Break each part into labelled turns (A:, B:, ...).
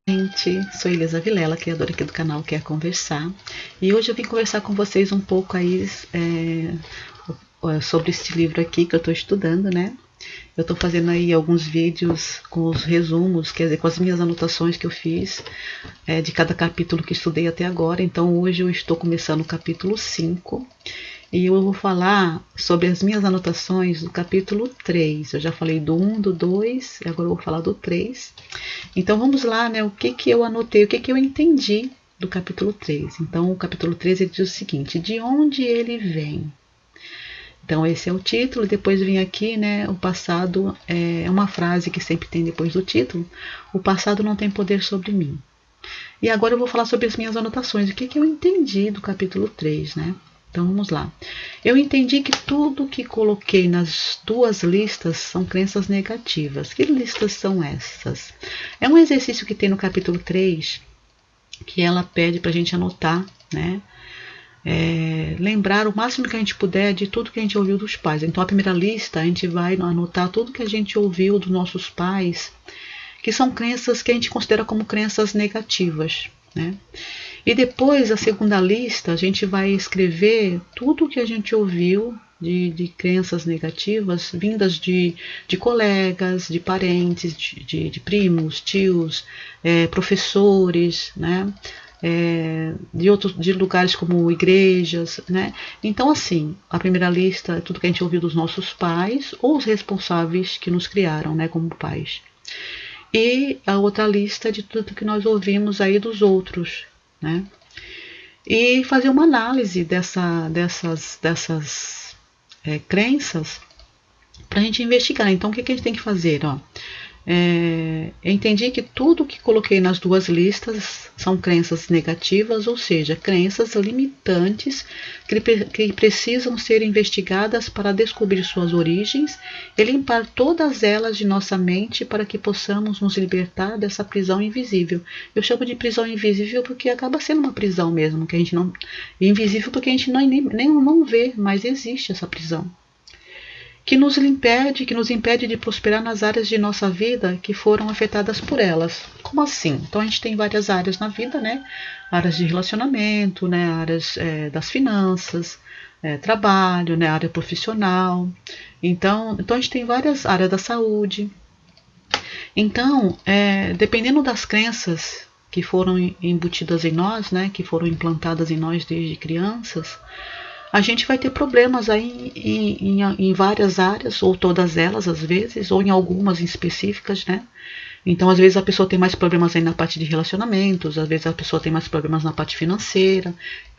A: Gente, sou Elisa Vilela, criadora aqui do canal Quer Conversar, e hoje eu vim conversar com vocês um pouco aí sobre este livro aqui que eu estou estudando, né? Eu estou fazendo aí alguns vídeos com os resumos, quer dizer, com as minhas anotações que eu fiz de cada capítulo que estudei até agora. Então hoje eu estou começando o capítulo 5 e eu vou falar sobre as minhas anotações do capítulo 3. Eu já falei do 1, do 2, e agora eu vou falar do 3. Então vamos lá, né? O que eu anotei, o que eu entendi do capítulo 3. Então o capítulo 3 ele diz o seguinte: de onde ele vem? Então esse é o título, depois vem aqui, né, o passado, é uma frase que sempre tem depois do título: o passado não tem poder sobre mim. E agora eu vou falar sobre as minhas anotações, o que eu entendi do capítulo 3, né? Então vamos lá. Eu entendi que tudo que coloquei nas duas listas são crenças negativas. Que listas são essas? É um exercício que tem no capítulo 3, que ela pede para a gente anotar, né? Lembrar o máximo que a gente puder de tudo que a gente ouviu dos pais. Então a primeira lista a gente vai anotar tudo que a gente ouviu dos nossos pais, que são crenças que a gente considera como crenças negativas, né? E depois, a segunda lista, a gente vai escrever tudo que a gente ouviu de crenças negativas, vindas de colegas, de parentes, de primos, tios, professores, né? De lugares como igrejas, né? Então, assim, a primeira lista é tudo que a gente ouviu dos nossos pais ou os responsáveis que nos criaram, né, como pais. E a outra lista de tudo que nós ouvimos aí dos outros, né? E fazer uma análise dessas crenças para a gente investigar. Então, o que a gente tem que fazer? Eu entendi que tudo que coloquei nas duas listas são crenças negativas, ou seja, crenças limitantes que precisam ser investigadas para descobrir suas origens e limpar todas elas de nossa mente para que possamos nos libertar dessa prisão invisível. Eu chamo de prisão invisível porque acaba sendo uma prisão mesmo, que a gente não, invisível porque a gente nem não vê, mas existe essa prisão que nos impede de prosperar nas áreas de nossa vida que foram afetadas por elas. Como assim? Então a gente tem várias áreas na vida, né? Áreas de relacionamento, né? Áreas das finanças, trabalho, né? Área profissional. Então a gente tem várias áreas da saúde. Então, dependendo das crenças que foram embutidas em nós, né? Que foram implantadas em nós desde crianças, a gente vai ter problemas aí em várias áreas, ou todas elas às vezes, ou em algumas específicas, né? Então, às vezes a pessoa tem mais problemas aí na parte de relacionamentos, às vezes a pessoa tem mais problemas na parte financeira.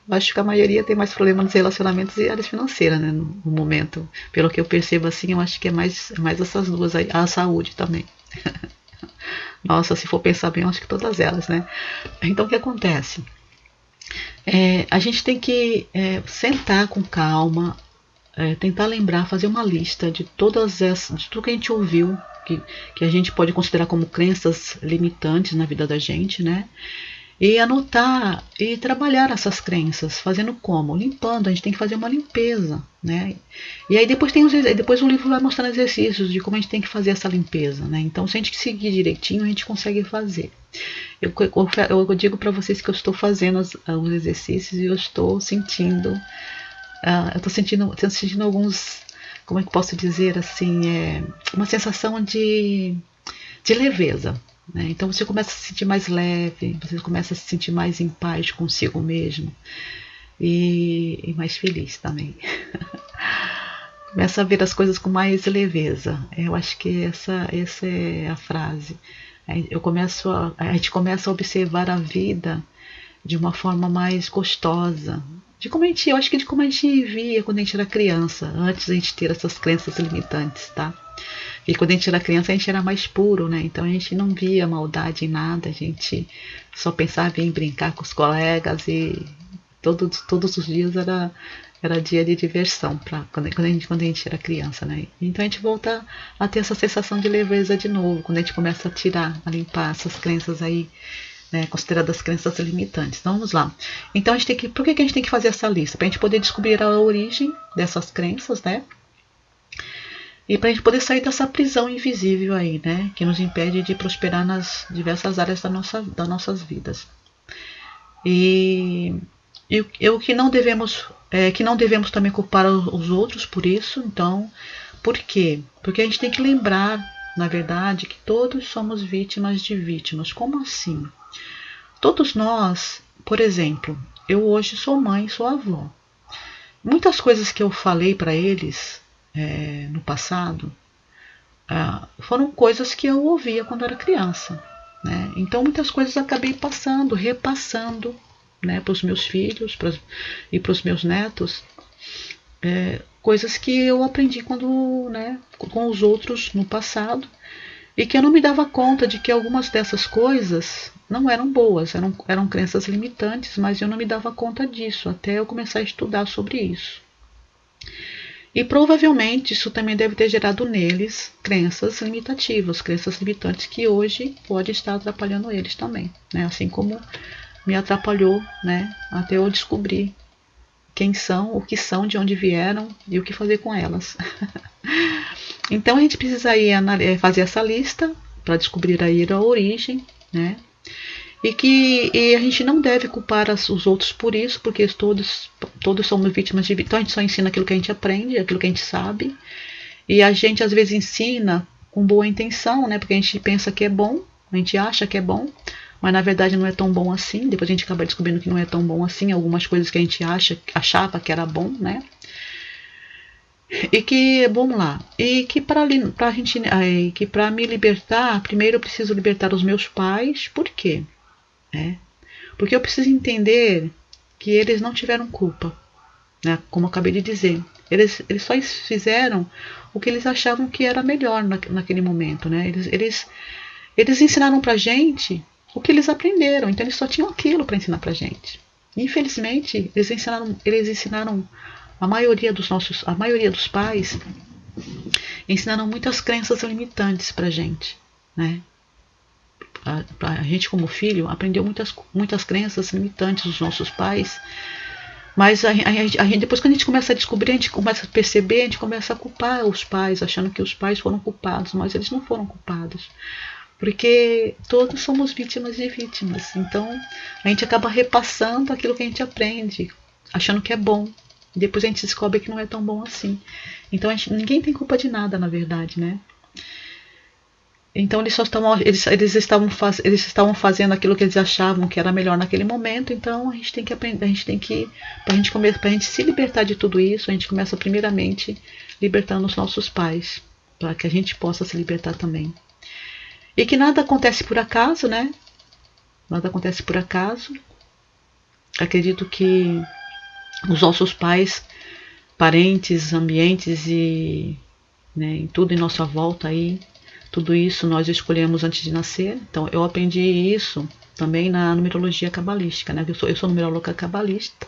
A: Eu acho que a maioria tem mais problemas nos relacionamentos e áreas financeiras, né, no momento. Pelo que eu percebo assim, eu acho que é mais essas duas aí, a saúde também. Nossa, se for pensar bem, eu acho que todas elas, né? Então, o que acontece? A gente tem que sentar com calma, tentar lembrar, fazer uma lista de de tudo que a gente ouviu, que a gente pode considerar como crenças limitantes na vida da gente, né? E anotar e trabalhar essas crenças, fazendo como? Limpando, a gente tem que fazer uma limpeza, né? E aí depois o livro vai mostrando exercícios de como a gente tem que fazer essa limpeza, né? Então, se a gente seguir direitinho, a gente consegue fazer. Eu digo para vocês que eu estou fazendo os exercícios e eu estou sentindo, eu estou sentindo alguns, como é que eu posso dizer assim, uma sensação de leveza. Né? Então você começa a se sentir mais leve, você começa a se sentir mais em paz consigo mesmo e mais feliz também. Começa a ver as coisas com mais leveza. Eu acho que essa é a frase. A gente começa a observar a vida de uma forma mais gostosa. Eu acho que de como a gente via quando a gente era criança, antes a gente ter essas crenças limitantes, tá? E quando a gente era criança, a gente era mais puro, né? Então a gente não via maldade em nada, a gente só pensava em brincar com os colegas e todos os dias era dia de diversão quando a gente era criança, né? Então a gente volta a ter essa sensação de leveza de novo, quando a gente começa a limpar essas crenças aí, né, consideradas crenças limitantes. Então vamos lá. Então por que a gente tem que fazer essa lista? Para a gente poder descobrir a origem dessas crenças, né? E para a gente poder sair dessa prisão invisível aí, né? Que nos impede de prosperar nas diversas áreas das nossas vidas. E o que não devemos que não devemos também culpar os outros por isso. Então, por quê? Porque a gente tem que lembrar, na verdade, que todos somos vítimas de vítimas. Como assim? Todos nós, por exemplo, eu hoje sou mãe, sou avó. Muitas coisas que eu falei para eles no passado foram coisas que eu ouvia quando era criança, né? Então muitas coisas acabei passando, repassando, né, para os meus filhos e para os meus netos, coisas que eu aprendi quando, né, com os outros no passado, e que eu não me dava conta de que algumas dessas coisas não eram boas, eram crenças limitantes, mas eu não me dava conta disso até eu começar a estudar sobre isso. E provavelmente isso também deve ter gerado neles crenças limitativas, crenças limitantes que hoje pode estar atrapalhando eles também, né? Assim como me atrapalhou, né, até eu descobrir quem são, o que são, de onde vieram e o que fazer com elas. Então a gente precisa ir fazer essa lista para descobrir aí a origem, né? E a gente não deve culpar os outros por isso, porque todos somos vítimas de. Então a gente só ensina aquilo que a gente aprende, aquilo que a gente sabe. E a gente às vezes ensina com boa intenção, né? Porque a gente pensa que é bom, a gente acha que é bom, mas na verdade não é tão bom assim. Depois a gente acaba descobrindo que não é tão bom assim, algumas coisas que a gente achava que era bom, né? E que, vamos lá, e que para me libertar, primeiro eu preciso libertar os meus pais. Por quê? Porque eu preciso entender que eles não tiveram culpa, né? Como eu acabei de dizer. Eles só fizeram o que eles achavam que era melhor naquele momento, né? Eles ensinaram pra gente o que eles aprenderam, então eles só tinham aquilo para ensinar pra gente. Infelizmente, eles ensinaram a maioria dos pais ensinaram muitas crenças limitantes pra gente, né? A gente como filho aprendeu muitas crenças limitantes dos nossos pais, mas a gente, depois que a gente começa a descobrir, a gente começa a perceber, a gente começa a culpar os pais, achando que os pais foram culpados, mas eles não foram culpados, porque todos somos vítimas de vítimas. Então a gente acaba repassando aquilo que a gente aprende, achando que é bom, e depois a gente descobre que não é tão bom assim. Então ninguém tem culpa de nada, na verdade, né? Então eles estavam fazendo aquilo que eles achavam que era melhor naquele momento. Então a gente tem que aprender, para a gente se libertar de tudo isso, a gente começa primeiramente libertando os nossos pais, para que a gente possa se libertar também. E que nada acontece por acaso, né? Nada acontece por acaso. Acredito que os nossos pais, parentes, ambientes e, né, em tudo em nossa volta aí, tudo isso nós escolhemos antes de nascer. Então eu aprendi isso também na numerologia cabalística, né? Eu sou numeróloga cabalista.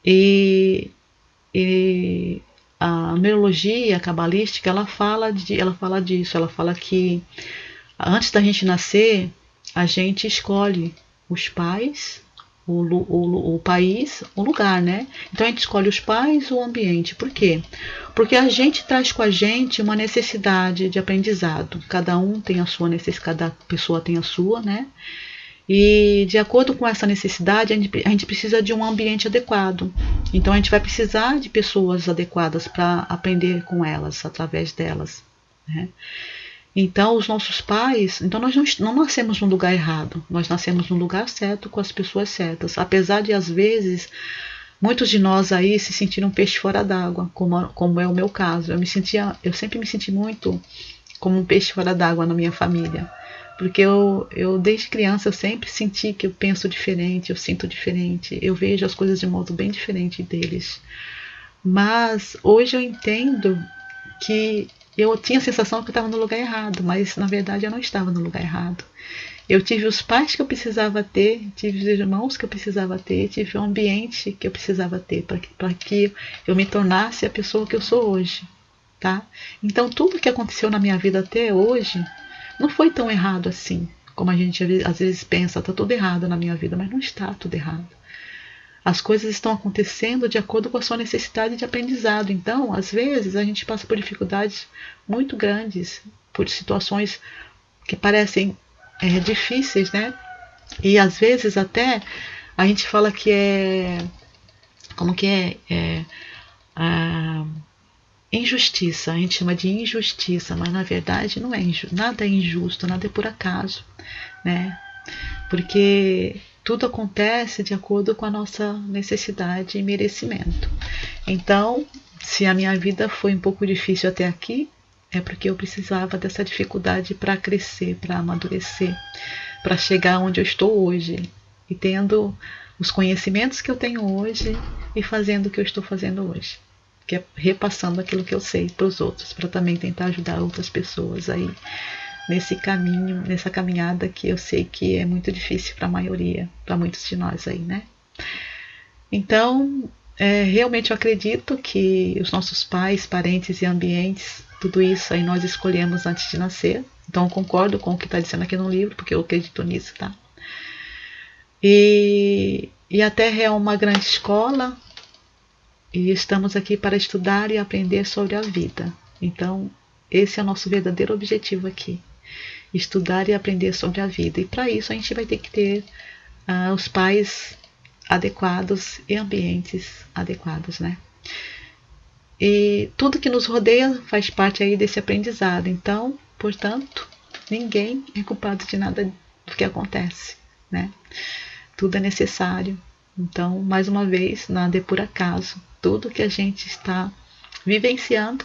A: E a numerologia cabalística, ela fala disso, ela fala que antes da gente nascer, a gente escolhe os pais, o país, o lugar, né? Então a gente escolhe os pais, o ambiente. Por quê? Porque a gente traz com a gente uma necessidade de aprendizado. Cada um tem a sua necessidade, cada pessoa tem a sua, né? E de acordo com essa necessidade, a gente precisa de um ambiente adequado. Então a gente vai precisar de pessoas adequadas para aprender com elas, através delas, né? Então, os nossos pais, então nós não nascemos no lugar errado, nós nascemos no lugar certo, com as pessoas certas. Apesar de, às vezes, muitos de nós aí se sentirem um peixe fora d'água, como é o meu caso. Eu sempre me senti muito como um peixe fora d'água na minha família. Porque eu, desde criança, eu sempre senti que eu penso diferente, eu sinto diferente, eu vejo as coisas de um modo bem diferente deles. Mas hoje eu entendo que eu tinha a sensação que eu estava no lugar errado, mas na verdade eu não estava no lugar errado. Eu tive os pais que eu precisava ter, tive os irmãos que eu precisava ter, tive o ambiente que eu precisava ter para que eu me tornasse a pessoa que eu sou hoje, tá? Então tudo que aconteceu na minha vida até hoje não foi tão errado assim, como a gente às vezes pensa, tá tudo errado na minha vida, mas não está tudo errado. As coisas estão acontecendo de acordo com a sua necessidade de aprendizado. Então, às vezes, a gente passa por dificuldades muito grandes, por situações que parecem difíceis, né? E às vezes até a gente fala que como que a injustiça, a gente chama de injustiça, mas na verdade não é nada é injusto, nada é por acaso, né? Porque tudo acontece de acordo com a nossa necessidade e merecimento. Então, se a minha vida foi um pouco difícil até aqui, é porque eu precisava dessa dificuldade para crescer, para amadurecer, para chegar onde eu estou hoje, e tendo os conhecimentos que eu tenho hoje e fazendo o que eu estou fazendo hoje, que é repassando aquilo que eu sei para os outros, para também tentar ajudar outras pessoas aí nesse caminho, nessa caminhada que eu sei que é muito difícil para a maioria, para muitos de nós aí, né? Então, realmente eu acredito que os nossos pais, parentes e ambientes, tudo isso aí nós escolhemos antes de nascer. Então eu concordo com o que está dizendo aqui no livro, porque eu acredito nisso, tá? E a Terra é uma grande escola e estamos aqui para estudar e aprender sobre a vida. Então, esse é o nosso verdadeiro objetivo aqui. Estudar e aprender sobre a vida. E para isso a gente vai ter que ter os pais adequados e ambientes adequados, né? E tudo que nos rodeia faz parte aí desse aprendizado. Então, portanto, ninguém é culpado de nada do que acontece, né? Tudo é necessário. Então, mais uma vez, nada é por acaso. Tudo que a gente está vivenciando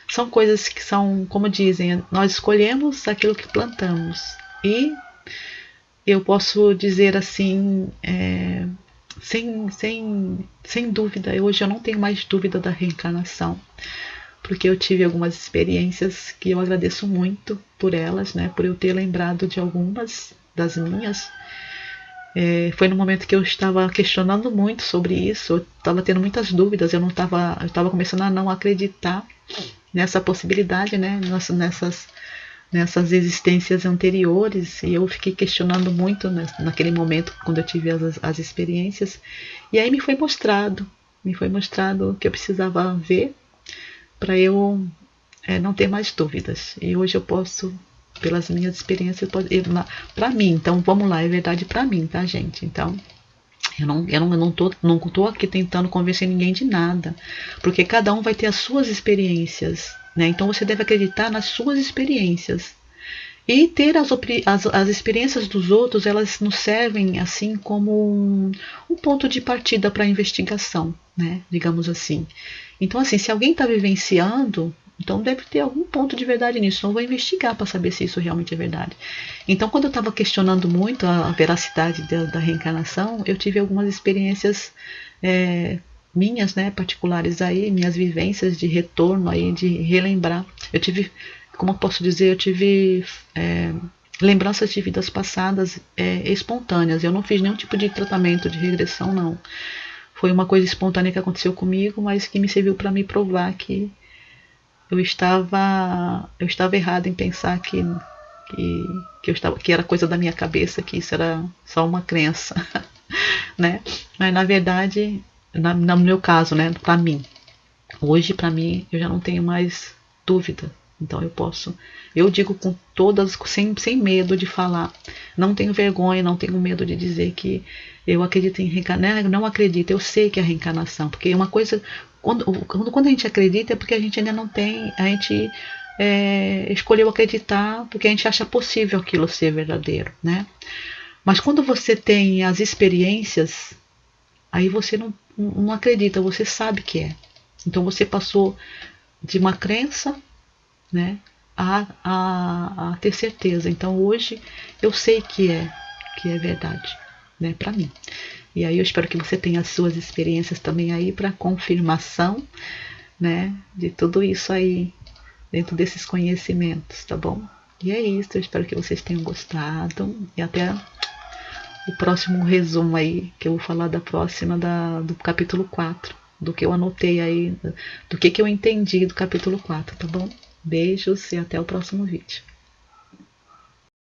A: são coisas que são, como dizem, nós escolhemos aquilo que plantamos. E eu posso dizer assim, sem dúvida, hoje eu não tenho mais dúvida da reencarnação, porque eu tive algumas experiências que eu agradeço muito por elas, né, por eu ter lembrado de algumas das minhas. Foi no momento que eu estava questionando muito sobre isso, eu estava tendo muitas dúvidas, eu estava começando a não acreditar nessa possibilidade, né, nessas existências anteriores, e eu fiquei questionando muito naquele momento, quando eu tive as experiências, e aí me foi mostrado que eu precisava ver para eu não ter mais dúvidas, e hoje eu posso, pelas minhas experiências, para mim, então vamos lá, é verdade para mim, tá, gente? Então eu não tô aqui tentando convencer ninguém de nada, porque cada um vai ter as suas experiências, né? Então você deve acreditar nas suas experiências. E ter as experiências dos outros, elas nos servem assim como um ponto de partida para a investigação, né? Digamos assim. Então, assim, se alguém está vivenciando, então deve ter algum ponto de verdade nisso. Então eu vou investigar para saber se isso realmente é verdade. Então, quando eu estava questionando muito a veracidade da reencarnação, eu tive algumas experiências minhas, né, particulares aí, minhas vivências de retorno aí, de relembrar. Eu tive, como eu posso dizer, eu tive lembranças de vidas passadas espontâneas. Eu não fiz nenhum tipo de tratamento de regressão, não. Foi uma coisa espontânea que aconteceu comigo, mas que me serviu para me provar que eu estava errada em pensar que era coisa da minha cabeça, que isso era só uma crença, né? Mas na verdade, no meu caso, né, para mim, hoje para mim eu já não tenho mais dúvida. Então eu digo com todas, sem medo de falar, não tenho vergonha, não tenho medo de dizer que eu acredito em reencarnação, não acredito, eu sei que é reencarnação, porque uma coisa, quando a gente acredita é porque a gente ainda não tem, a gente escolheu acreditar porque a gente acha possível aquilo ser verdadeiro, né? Mas quando você tem as experiências, aí você não acredita, você sabe que é. Então você passou de uma crença, né, a ter certeza. Então hoje eu sei que é verdade, né, para mim. E aí eu espero que você tenha as suas experiências também aí para confirmação, né, de tudo isso aí, dentro desses conhecimentos, tá bom? E é isso, eu espero que vocês tenham gostado, e até o próximo resumo aí, que eu vou falar da próxima, do capítulo 4, do que eu anotei aí, do que eu entendi do capítulo 4, tá bom? Beijos e até o próximo vídeo.